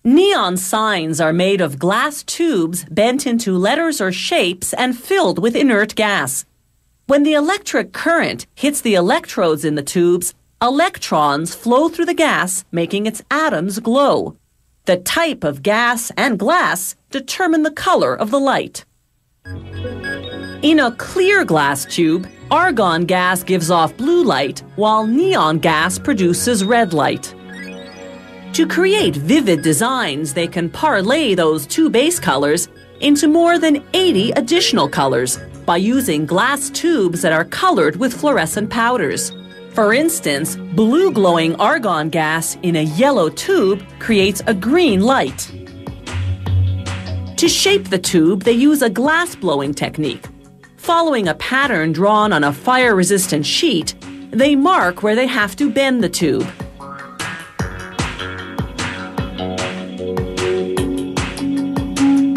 Neon signs are made of glass tubes bent into letters or shapes and filled with inert gas. When the electric current hits the electrodes in the tubes, electrons flow through the gas, making its atoms glow. The type of gas and glass determine the color of the light. In a clear glass tube, argon gas gives off blue light, while neon gas produces red light. To create vivid designs, they can parlay those two base colors into more than 80 additional colors by using glass tubes that are colored with fluorescent powders. For instance, blue glowing argon gas in a yellow tube creates a green light. To shape the tube, they use a glass blowing technique. Following a pattern drawn on a fire-resistant sheet, they mark where they have to bend the tube.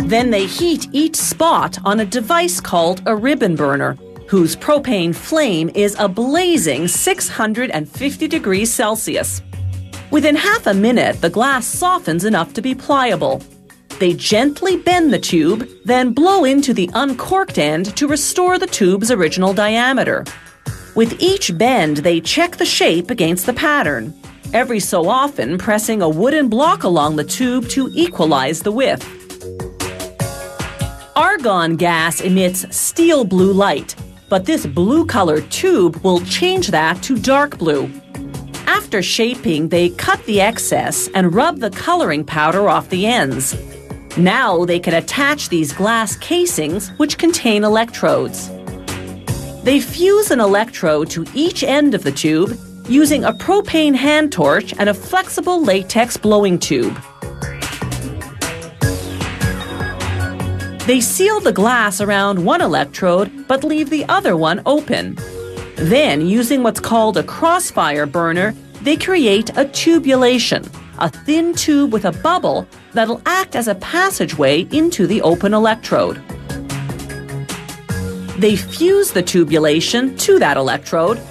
Then they heat each spot on a device called a ribbon burner, whose propane flame is a blazing 650 degrees Celsius. Within half a minute, the glass softens enough to be pliable. They gently bend the tube, then blow into the uncorked end to restore the tube's original diameter. With each bend, they check the shape against the pattern, every so often pressing a wooden block along the tube to equalize the width. Argon gas emits steel blue light, but this blue-colored tube will change that to dark blue. After shaping, they cut the excess and rub the coloring powder off the ends. Now they can attach these glass casings, which contain electrodes. They fuse an electrode to each end of the tube using a propane hand torch and a flexible latex blowing tube. They seal the glass around one electrode but leave the other one open. Then, using what's called a crossfire burner, they create a tubulation, a thin tube with a bubble that'll act as a passageway into the open electrode. They fuse the tubulation to that electrode,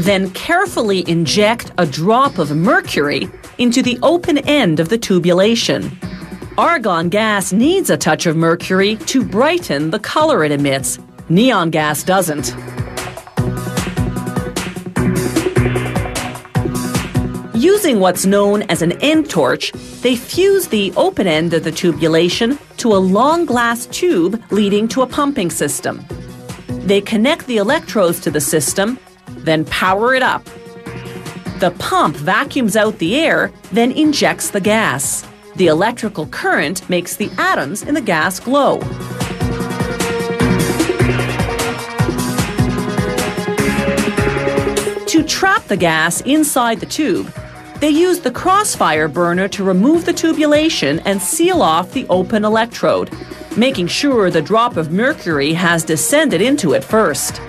then carefully inject a drop of mercury into the open end of the tubulation. Argon gas needs a touch of mercury to brighten the color it emits. Neon gas doesn't. Using what's known as an end torch, they fuse the open end of the tubulation to a long glass tube leading to a pumping system. They connect the electrodes to the system, then power it up. The pump vacuums out the air, then injects the gas. The electrical current makes the atoms in the gas glow. To trap the gas inside the tube, they use the crossfire burner to remove the tubulation and seal off the open electrode, making sure the drop of mercury has descended into it first.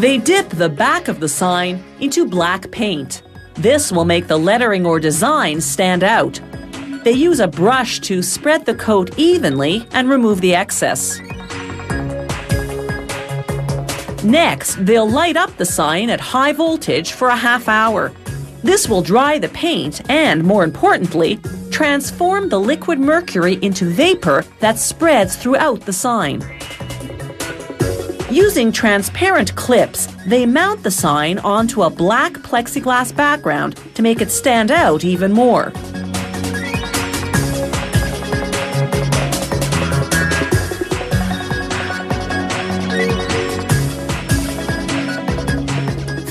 They dip the back of the sign into black paint. This will make the lettering or design stand out. They use a brush to spread the coat evenly and remove the excess. Next, they'll light up the sign at high voltage for a half hour. This will dry the paint and, more importantly, transform the liquid mercury into vapor that spreads throughout the sign. Using transparent clips, they mount the sign onto a black plexiglass background to make it stand out even more.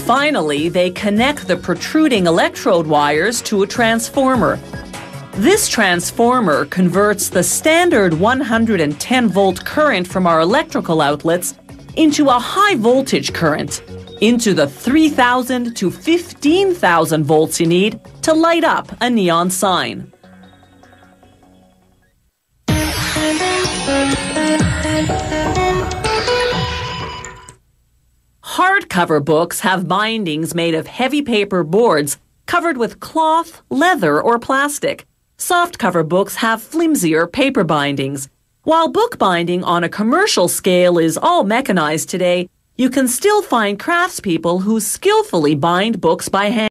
Finally, they connect the protruding electrode wires to a transformer. This transformer converts the standard 110-volt current from our electrical outlets into a high-voltage current, into the 3,000 to 15,000 volts you need to light up a neon sign. Hardcover books have bindings made of heavy paper boards covered with cloth, leather, or plastic. Softcover books have flimsier paper bindings. While bookbinding on a commercial scale is all mechanized today, you can still find craftspeople who skillfully bind books by hand.